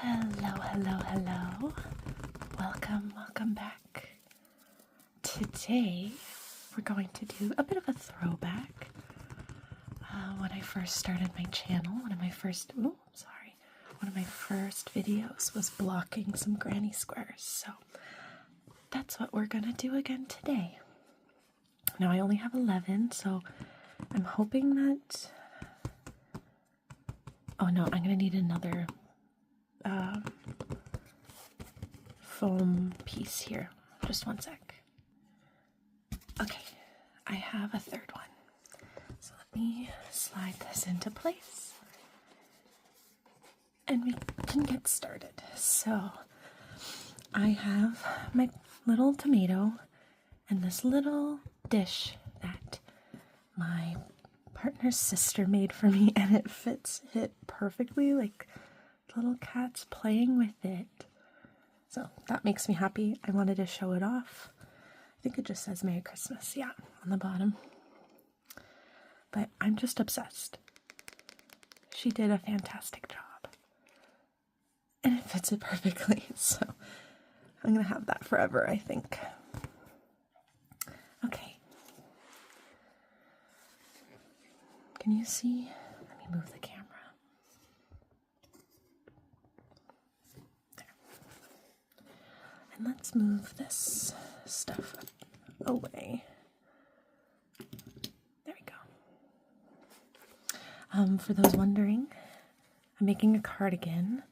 Hello, hello, hello. Welcome back. Today, we're going to do a bit of a throwback. When I first started my channel, one of my first videos was blocking some granny squares. So, that's what we're gonna do again today. Now, I only have 11, so I'm hoping that... Oh no, I'm gonna need another foam piece here. Just one sec. Okay, I have a third one. So let me slide this into place and we can get started. So I have my little tomato and this little dish that my partner's sister made for me, and it fits it perfectly, like little cat's playing with it. So that makes me happy. I wanted to show it off. I think it just says Merry Christmas, yeah, on the bottom. But I'm just obsessed. She did a fantastic job. And it fits it perfectly, so I'm gonna have that forever, I think. Okay. Can you see? Let me move the camera. And let's move this stuff away. There we go. For those wondering, I'm making a cardigan,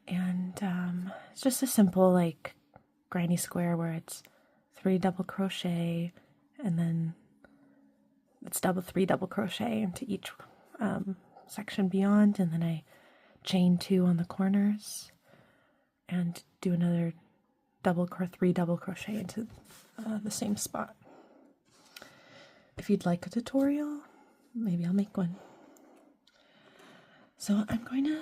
and it's just a simple like granny square where it's 3 double crochet, and then it's 3 double crochet into each section beyond, and then I chain 2 on the corners and do another 3 double crochet into the same spot. If you'd like a tutorial, maybe I'll make one. So I'm going to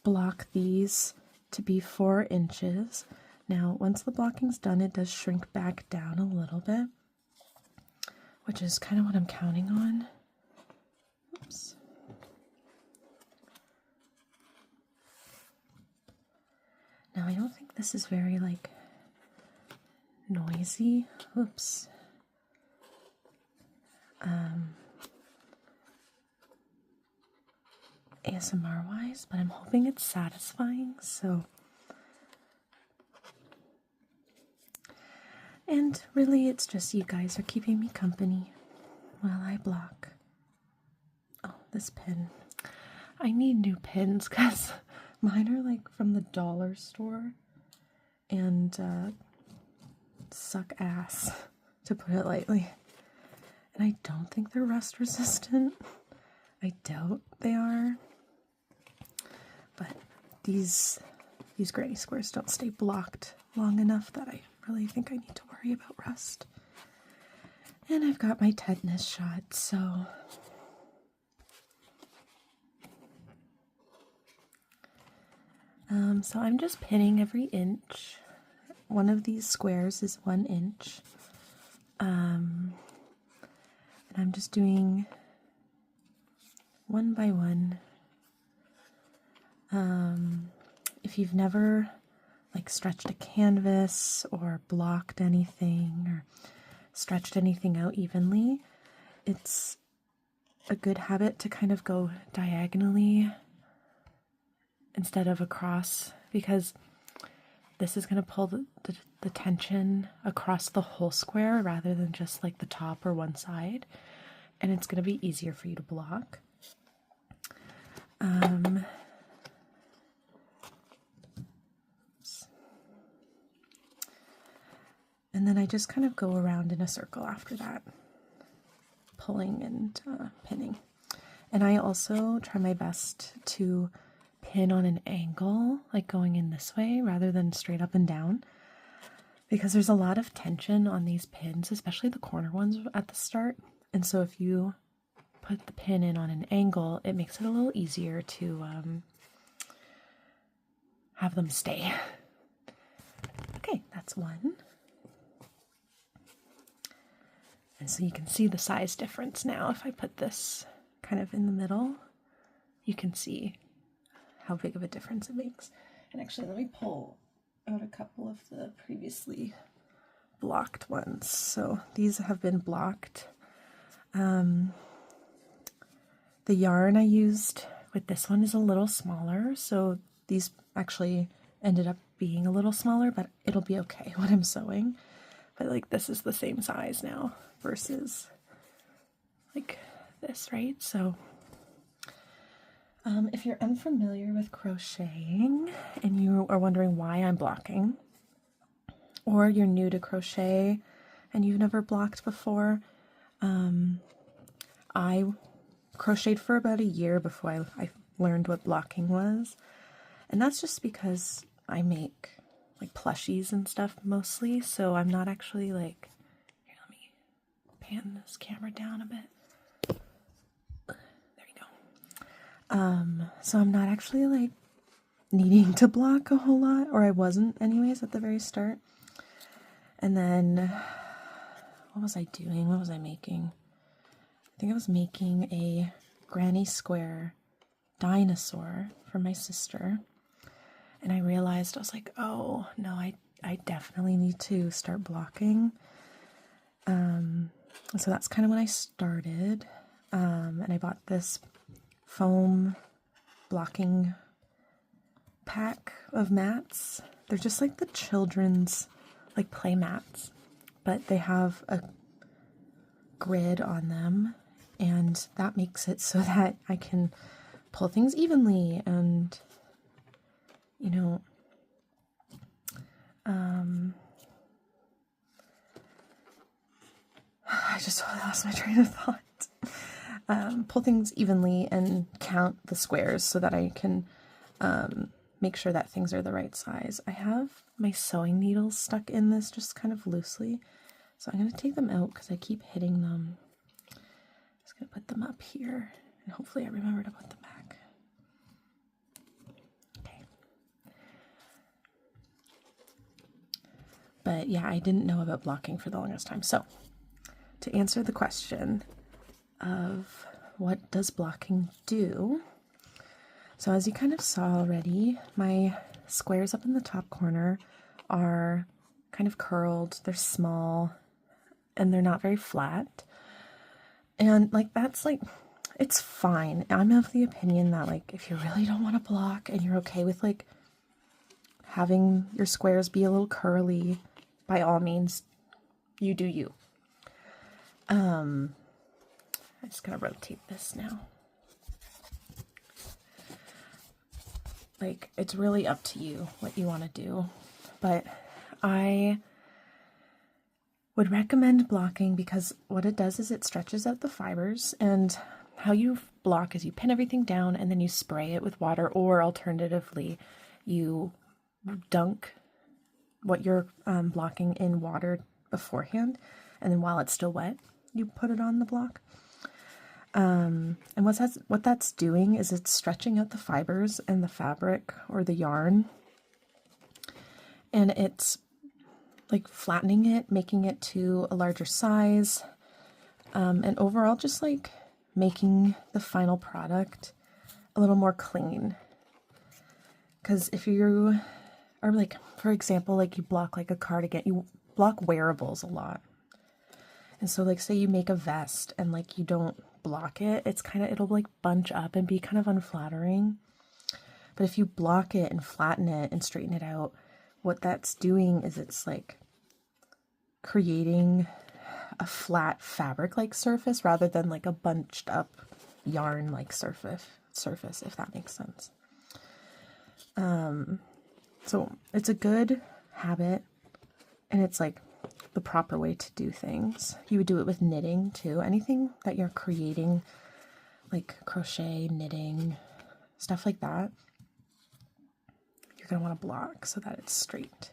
block these to be 4 inches. Now, once the blocking's done, it does shrink back down a little bit, which is kind of what I'm counting on. Oops. Now, I don't think this is very, like, noisy. Oops. ASMR-wise, but I'm hoping it's satisfying, so... And really, it's just you guys are keeping me company while I block. Oh, this pin. I need new pins, because mine are, like, from the dollar store, and suck ass, to put it lightly. And I don't think they're rust resistant. I doubt they are. But these granny squares don't stay blocked long enough that I really think I need to worry about rust. And I've got my tetanus shot, so... So I'm just pinning every inch. One of these squares is 1 inch. And I'm just doing 1 by 1. If you've never like stretched a canvas or blocked anything or stretched anything out evenly, it's a good habit to kind of go diagonally instead of across, because this is going to pull the tension across the whole square rather than just like the top or one side, and it's going to be easier for you to block. And then I just kind of go around in a circle after that, pulling and pinning. And I also try my best to pin on an angle, like going in this way rather than straight up and down, because there's a lot of tension on these pins, especially the corner ones at the start. And so if you put the pin in on an angle, it makes it a little easier to have them stay. Okay, that's one. And so you can see the size difference now. If I put this kind of in the middle, you can see how big of a difference it makes. And actually, let me pull out a couple of the previously blocked ones. So these have been blocked. The yarn I used with this one is a little smaller, so these actually ended up being a little smaller, but it'll be okay when I'm sewing. But like this is the same size now versus like this, right? So if you're unfamiliar with crocheting and you are wondering why I'm blocking, or you're new to crochet and you've never blocked before, I crocheted for about a year before I learned what blocking was. And that's just because I make like plushies and stuff mostly, so I'm not actually like, here, let me pan this camera down a bit. There you go. So I'm not actually like needing to block a whole lot, or I wasn't anyways at the very start. And then, what was I doing? What was I making? I think I was making a granny square dinosaur for my sister. And I realized, I was like, oh, no, I definitely need to start blocking. So that's kind of when I started. And I bought this foam blocking pack of mats. They're just like the children's like play mats, but they have a grid on them, and that makes it so that I can pull things evenly and, you know, I just totally lost my train of thought. Pull things evenly and count the squares so that I can make sure that things are the right size. I have my sewing needles stuck in this just kind of loosely, so I'm going to take them out because I keep hitting them. Just going to put them up here, and hopefully I remember to put them back. Okay. But yeah, I didn't know about blocking for the longest time. So to answer the question of what does blocking do, so as you kind of saw already, my squares up in the top corner are kind of curled, they're small, and they're not very flat. And like that's like, it's fine. I'm of the opinion that like if you really don't want to block and you're okay with like having your squares be a little curly, by all means, you do you. I'm just gonna rotate this now. Like, it's really up to you what you want to do, but I would recommend blocking because what it does is it stretches out the fibers, and how you block is you pin everything down and then you spray it with water, or alternatively you dunk what you're blocking in water beforehand, and then while it's still wet you put it on the block. And what that's doing is it's stretching out the fibers and the fabric or the yarn, and it's like flattening it, making it to a larger size, and overall just like making the final product a little more clean. Because if you are like, for example, like you block like a cardigan, you block wearables a lot. And so like say you make a vest and like you don't block it, it'll like bunch up and be kind of unflattering. But if you block it and flatten it and straighten it out, what that's doing is it's like creating a flat fabric like surface rather than like a bunched up yarn like surface, if that makes sense. So it's a good habit, and it's like the proper way to do things. You would do it with knitting too. Anything that you're creating, like crochet, knitting, stuff like that, you're going to want to block so that it's straight.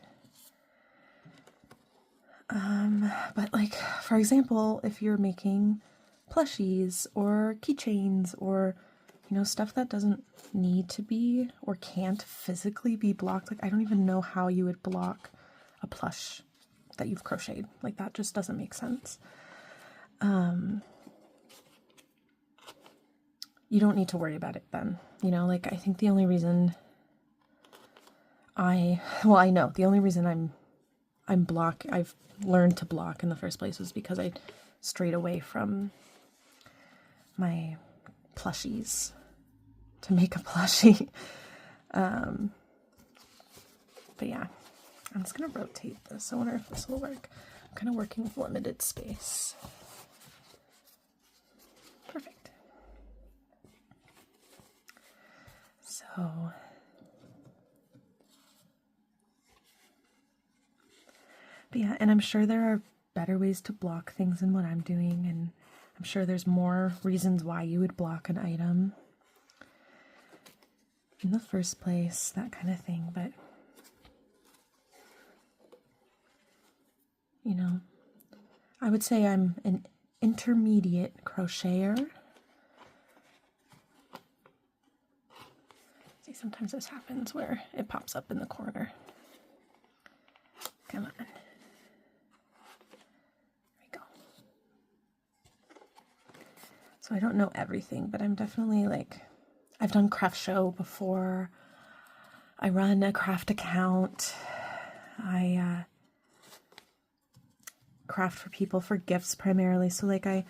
But like, for example, if you're making plushies or keychains or, you know, stuff that doesn't need to be or can't physically be blocked, like I don't even know how you would block a plush that you've crocheted. Like that just doesn't make sense. You don't need to worry about it then. You know, like, I think the only reason I know the only reason I've learned to block in the first place was because I strayed away from my plushies to make a plushie. But yeah, I'm just gonna rotate this. I wonder if this will work. I'm kind of working with limited space. Perfect. So but yeah, and I'm sure there are better ways to block things than what I'm doing, and I'm sure there's more reasons why you would block an item in the first place, that kind of thing. But you know, I would say I'm an intermediate crocheter. See, sometimes this happens where it pops up in the corner. Come on. There we go. So I don't know everything, but I'm definitely like, I've done craft show before. I run a craft account. I craft for people for gifts primarily. So like I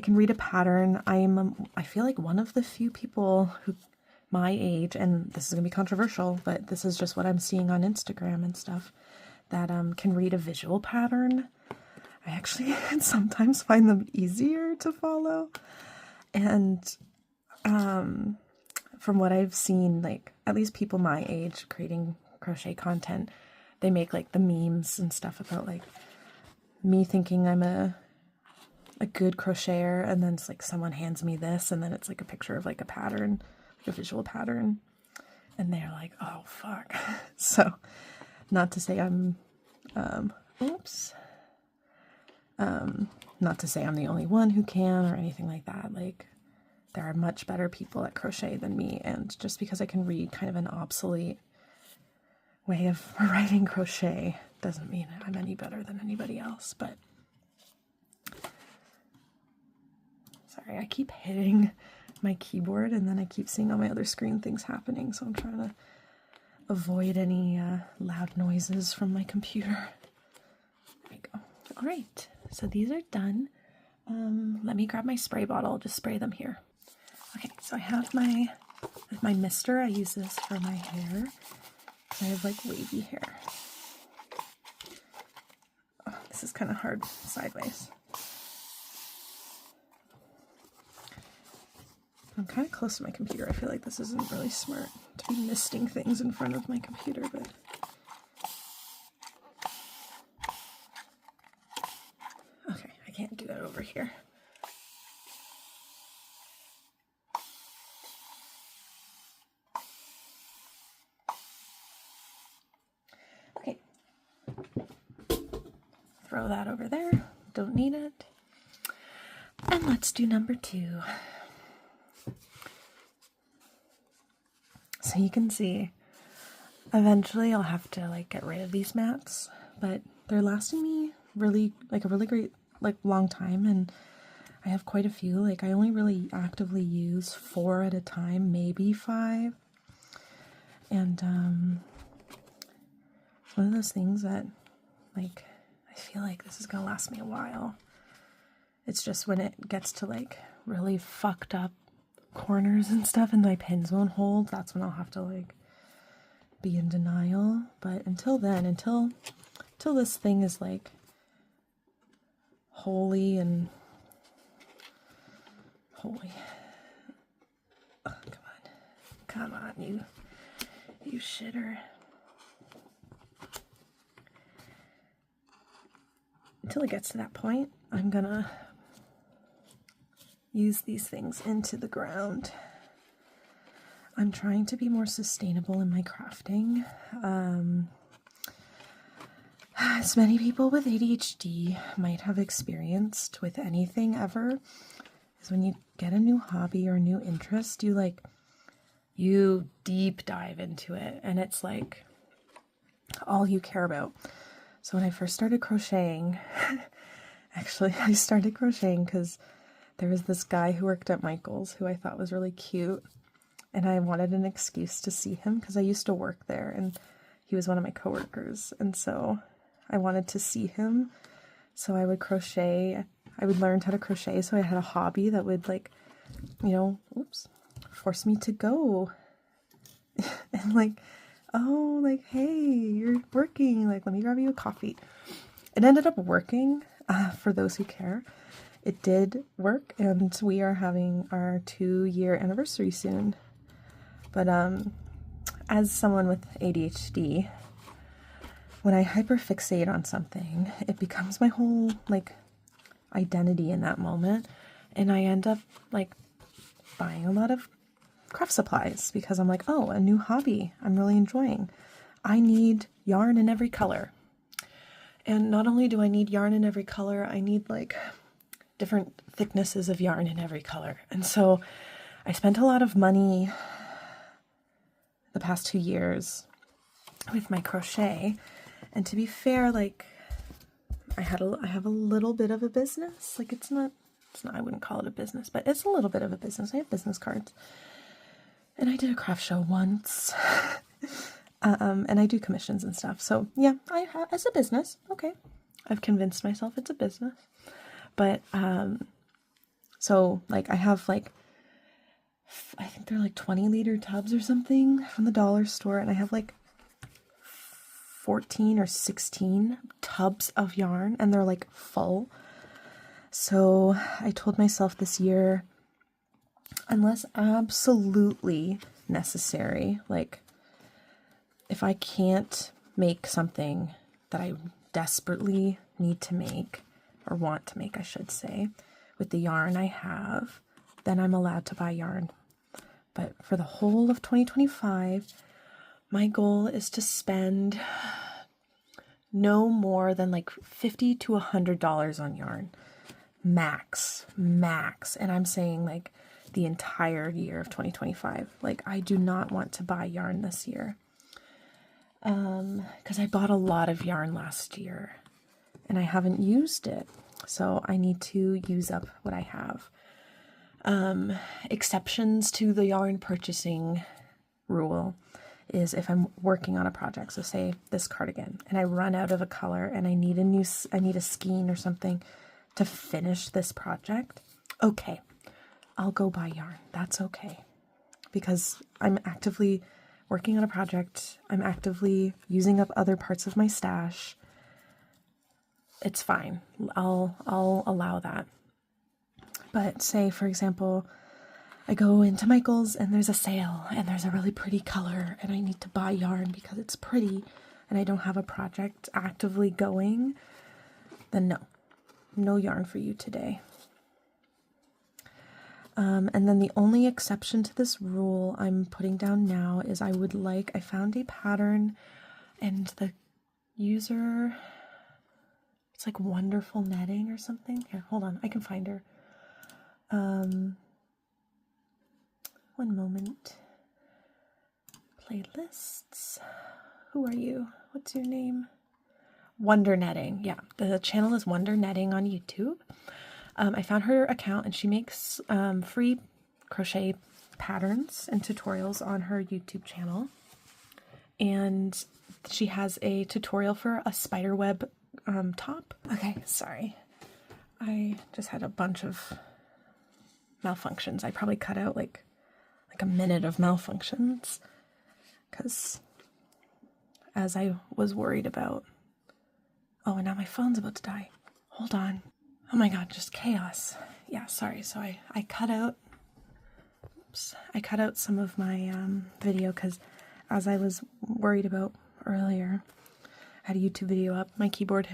can read a pattern. I feel like one of the few people who my age, and this is gonna be controversial, but this is just what I'm seeing on Instagram and stuff, that can read a visual pattern. I actually sometimes find them easier to follow. And from what I've seen, like at least people my age creating crochet content, they make like the memes and stuff about like me thinking I'm a good crocheter, and then it's like someone hands me this, and then it's like a picture of like a pattern, like a visual pattern, and they're like, oh fuck. So not to say I'm not to say I'm the only one who can or anything like that. Like, there are much better people at crochet than me, and just because I can read kind of an obsolete way of writing crochet doesn't mean I'm any better than anybody else. But sorry, I keep hitting my keyboard and then I keep seeing on my other screen things happening, so I'm trying to avoid any loud noises from my computer. There we go. All right, so these are done. Let me grab my spray bottle. I'll just spray them here. Okay, so I have my mister. I use this for my hair. I have like wavy hair. Oh, this is kind of hard sideways. I'm kind of close to my computer. I feel like this isn't really smart to be misting things in front of my computer, but okay, I can't do that over here. Okay, throw that over there. Don't need it. And let's do number 2. So you can see, eventually I'll have to like get rid of these mats, but they're lasting me really, like a really great, like long time, and I have quite a few. Like, I only really actively use 4 at a time, maybe 5. And it's one of those things that, like, I feel like this is gonna last me a while. It's just when it gets to like really fucked up corners and stuff and my pins won't hold, that's when I'll have to like be in denial. But until then, until this thing is like holy and holy. Oh, come on, you shitter. Until it gets to that point, I'm gonna use these things into the ground. I'm trying to be more sustainable in my crafting. As many people with ADHD might have experienced with anything ever, is when you get a new hobby or a new interest, you deep dive into it, and it's like all you care about. So when I first started crocheting, actually I started crocheting because there was this guy who worked at Michael's who I thought was really cute, and I wanted an excuse to see him because I used to work there and he was one of my coworkers, and so I wanted to see him. So I would crochet. I would learn how to crochet, so I had a hobby that would, like, you know, force me to go. And like, oh, like, hey, you're working, like, let me grab you a coffee. It ended up working, for those who care. It did work, and we are having our 2-year anniversary soon. But as someone with ADHD, when I hyperfixate on something, it becomes my whole, like, identity in that moment, and I end up, like, buying a lot of craft supplies because I'm like, oh, a new hobby I'm really enjoying. I need yarn in every color. And not only do I need yarn in every color, I need, like, different thicknesses of yarn in every color. And so I spent a lot of money the past 2 years with my crochet. And to be fair, like, I have a little bit of a business. Like, it's not, I wouldn't call it a business, but it's a little bit of a business. I have business cards. And I did a craft show once. And I do commissions and stuff. So yeah, as a business, okay. I've convinced myself it's a business. But, so, like, I have, like, I think they're like 20-liter tubs or something from the dollar store. And I have, like, 14 or 16 tubs of yarn, and they're, like, full. So I told myself this year, unless absolutely necessary, like, if I can't make something that I desperately need to make, or want to make, I should say, with the yarn I have, then I'm allowed to buy yarn. But for the whole of 2025, my goal is to spend no more than, like, $50 to $100 on yarn. Max. And I'm saying, like, the entire year of 2025. Like, I do not want to buy yarn this year. Because I bought a lot of yarn last year and I haven't used it. So I need to use up what I have. Exceptions to the yarn purchasing rule is if I'm working on a project. So say this cardigan and I run out of a color and I need a skein or something to finish this project. Okay, I'll go buy yarn. That's okay. Because I'm actively working on a project. I'm actively using up other parts of my stash. It's fine. I'll allow that. But say, for example, I go into Michael's and there's a sale and there's a really pretty color and I need to buy yarn because it's pretty and I don't have a project actively going, then no yarn for you today. And then the only exception to this rule I'm putting down now is I found a pattern, and the user, it's like Wonderful Netting or something. Here, hold on, I can find her. One moment. Playlists. Who are you? What's your name? Wonder Netting. Yeah, the channel is Wonder Netting on YouTube. I found her account and she makes free crochet patterns and tutorials on her YouTube channel. And she has a tutorial for a spiderweb top. Okay, sorry. I just had a bunch of malfunctions. I probably cut out like a minute of malfunctions because as I was worried about. Oh, and now my phone's about to die. Hold on. Oh my god, just chaos. Yeah, sorry. So I cut out some of my video because as I was worried about earlier, I had a YouTube video up. My keyboard,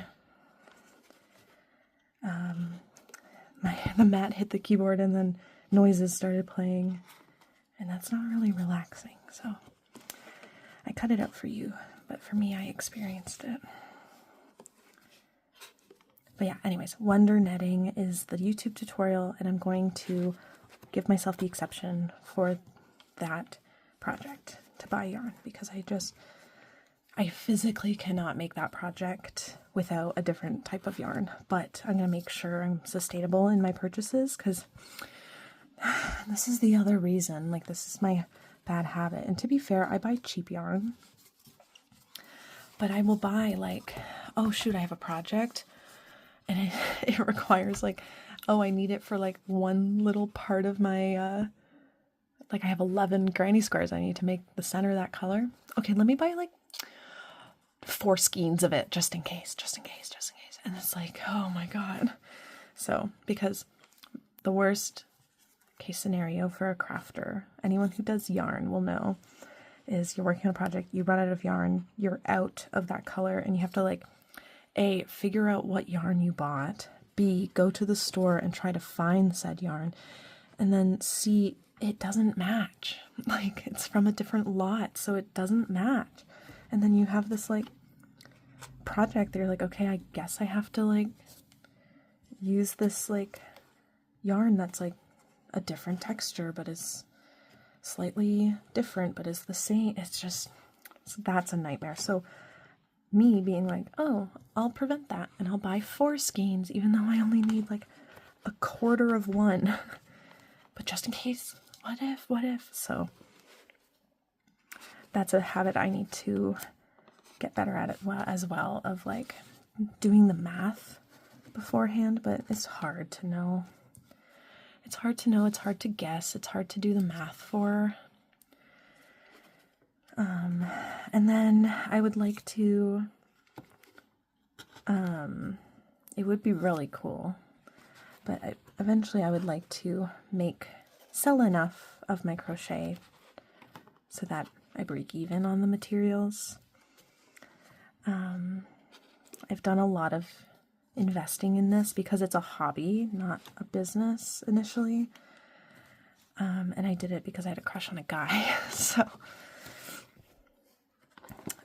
the mat hit the keyboard and then noises started playing, and that's not really relaxing. So I cut it out for you, but for me, I experienced it. But yeah, anyways, Wonder Netting is the YouTube tutorial, and I'm going to give myself the exception for that project to buy yarn because I physically cannot make that project without a different type of yarn, but I'm going to make sure I'm sustainable in my purchases because this is the other reason. Like, this is my bad habit. And to be fair, I buy cheap yarn, but I will buy like, oh shoot, I have a project and it requires like, oh, I need it for like one little part of my, like I have 11 granny squares I need to make the center of that color. Okay, let me buy like 4 skeins of it just in case, just in case, just in case. And it's like, oh my God. So, because the worst case scenario for a crafter, anyone who does yarn will know, is you're working on a project, you run out of yarn, you're out of that color, and you have to like, A, figure out what yarn you bought, B, go to the store and try to find said yarn, and then C, it doesn't match. Like, it's from a different lot, so it doesn't match. And then you have this like project that you're like, okay, I guess I have to like use this like yarn that's like a different texture but is slightly different but is the same. It's just, that's a nightmare. So me being like, oh, I'll prevent that and I'll buy 4 skeins even though I only need like a quarter of one. But just in case, what if? So that's a habit I need to get better at it as well, of like doing the math beforehand, but it's hard to know. It's hard to know, it's hard to guess, it's hard to do the math for. And then I would like to, it would be really cool, but eventually I would like to sell enough of my crochet so that I break even on the materials. I've done a lot of investing in this because it's a hobby, not a business initially. And I did it because I had a crush on a guy. So,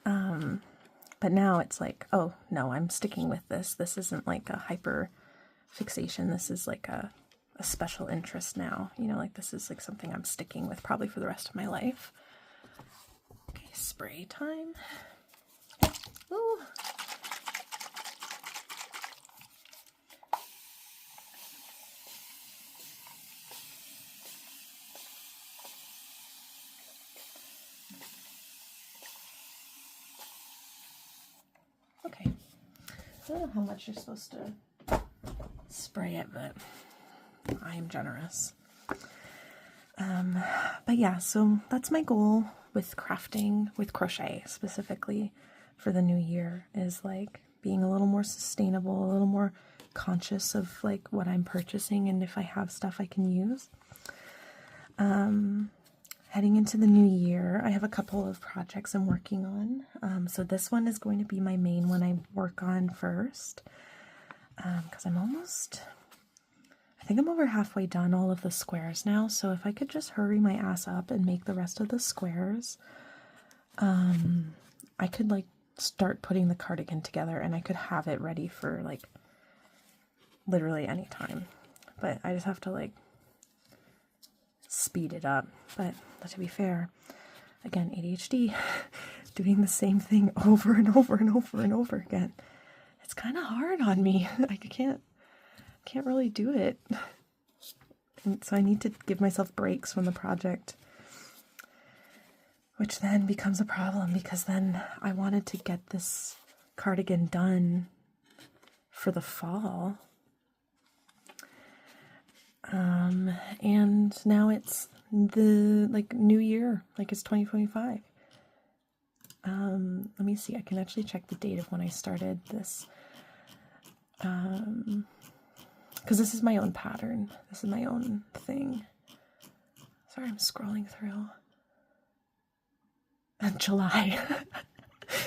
but now it's like, oh no, I'm sticking with this. This isn't like a hyper fixation. This is like a special interest now. You know, like this is like something I'm sticking with probably for the rest of my life. Okay, spray time. Ooh. Okay, I don't know how much you're supposed to spray it, but I am generous. But yeah, so that's my goal with crafting, with crochet specifically for the new year, is like being a little more sustainable, a little more conscious of like what I'm purchasing and if I have stuff I can use. Heading into the new year, I have a couple of projects I'm working on. So this one is going to be my main one I work on first, because I think I'm over halfway done all of the squares now. So if I could just hurry my ass up and make the rest of the squares, I could like start putting the cardigan together and I could have it ready for like literally any time. But I just have to like speed it up. But to be fair, again, ADHD, doing the same thing over and over and over and over again. It's kind of hard on me. I can't really do it. And so I need to give myself breaks from the project, which then becomes a problem because then I wanted to get this cardigan done for the fall. And now it's the like new year, like it's 2025. Let me see, I can actually check the date of when I started this. Because this is my own pattern. This is my own thing. Sorry, I'm scrolling through. July.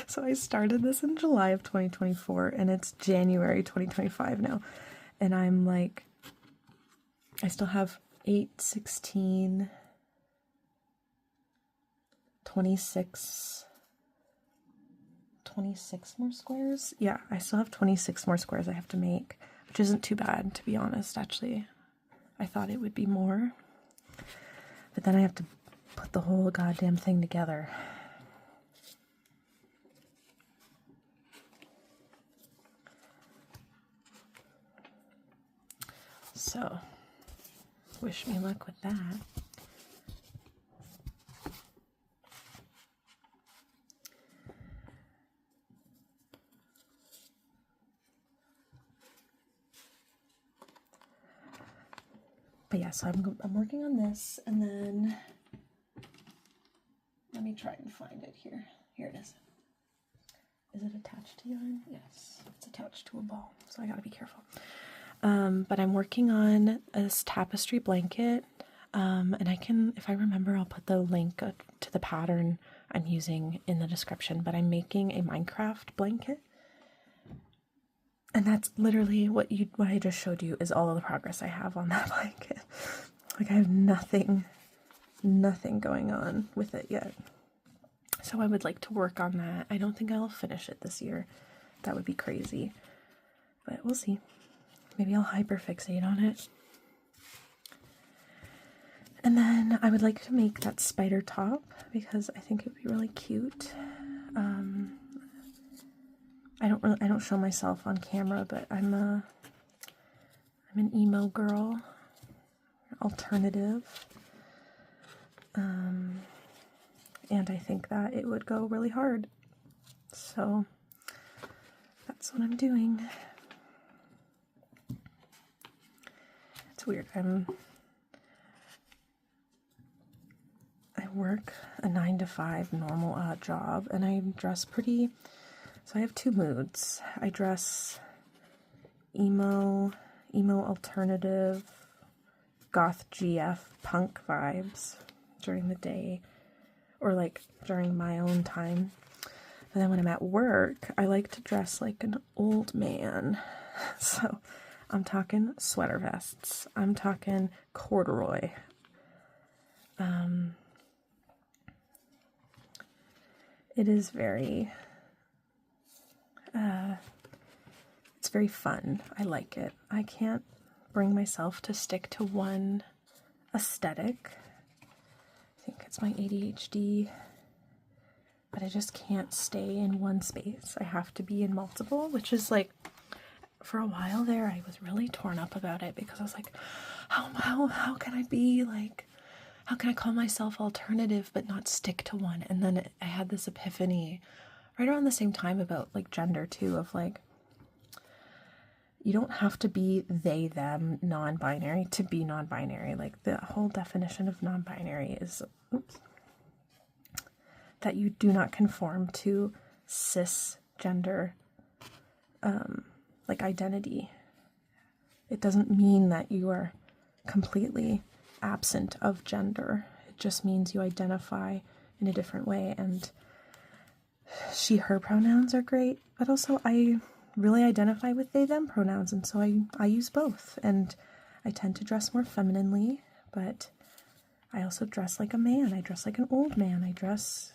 So I started this in July of 2024 and it's January 2025 now. And I'm like, I still have 8, 16, 26 more squares. Yeah, I still have 26 more squares I have to make, which isn't too bad, to be honest. Actually, I thought it would be more, but then I have to put the whole goddamn thing together. So wish me luck with that. But yeah, so I'm working on this, and then let me try and find it here. Here it is. Is it attached to yarn? Yes, it's attached to a ball, so I gotta be careful. But I'm working on this tapestry blanket, and I can, if I remember, I'll put the link to the pattern I'm using in the description, but I'm making a Minecraft blanket. And that's literally what I just showed you is all of the progress I have on that blanket. Like, I have nothing going on with it yet. So I would like to work on that. I don't think I'll finish it this year. That would be crazy. But we'll see. Maybe I'll hyperfixate on it. And then I would like to make that spider top because I think it would be really cute. I don't show myself on camera, but I'm an emo girl, alternative. And I think that it would go really hard. So that's what I'm doing. It's weird. I work a 9-to-5 normal job, and I dress pretty. So I have two moods. I dress emo alternative, goth GF punk vibes during the day, or like during my own time. And then when I'm at work, I like to dress like an old man. So I'm talking sweater vests. I'm talking corduroy. It is very, it's very fun. I like it. I can't bring myself to stick to one aesthetic. I think it's my ADHD, but I just can't stay in one space. I have to be in multiple, which is like, for a while there, I was really torn up about it because I was like, how can I be like, how can I call myself alternative but not stick to one? And then I had this epiphany right around the same time about like gender too, of like, you don't have to be they, them, non-binary to be non-binary. Like the whole definition of non-binary is that you do not conform to cisgender like identity. It doesn't mean that you are completely absent of gender. It just means you identify in a different way, and she, her pronouns are great, but also I really identify with they, them pronouns, and so I use both, and I tend to dress more femininely, but I also dress like a man. I dress like an old man. I dress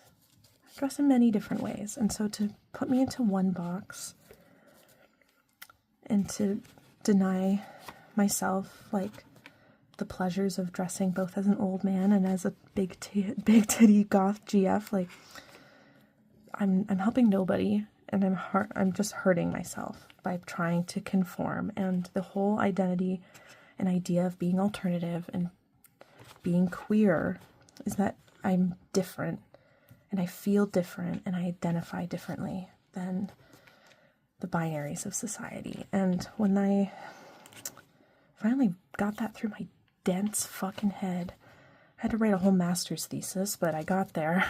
in many different ways, and so to put me into one box and to deny myself like the pleasures of dressing both as an old man and as a big titty goth GF, like I'm helping nobody, and I'm just hurting myself by trying to conform. And the whole identity and idea of being alternative and being queer is that I'm different, and I feel different, and I identify differently than the binaries of society. And when I finally got that through my dense fucking head, I had to write a whole master's thesis, but I got there.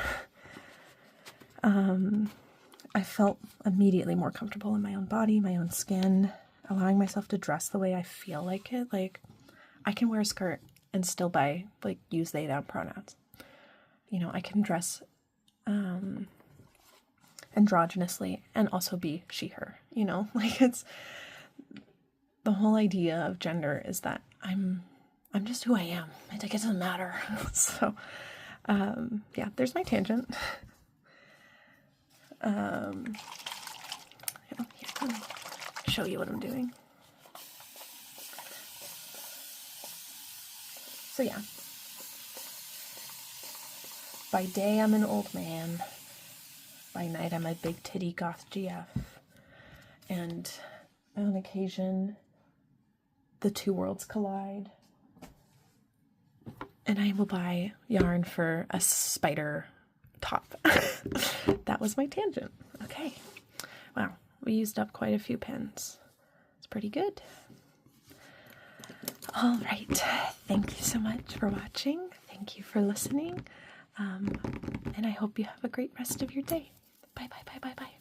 I felt immediately more comfortable in my own body, my own skin, allowing myself to dress the way I feel like it. Like, I can wear a skirt and still use they, them pronouns. You know, I can dress androgynously and also be she, her, you know? Like, it's the whole idea of gender is that I'm just who I am. It doesn't matter. So, yeah, there's my tangent. Here, let me show you what I'm doing. So yeah, by day I'm an old man. By night I'm a big titty goth GF. And on occasion, the two worlds collide. And I will buy yarn for a spider top. That was my tangent. Okay. Wow, we used up quite a few pens. It's pretty good. All right. Thank you so much for watching. Thank you for listening. And I hope you have a great rest of your day. Bye, bye, bye, bye, bye.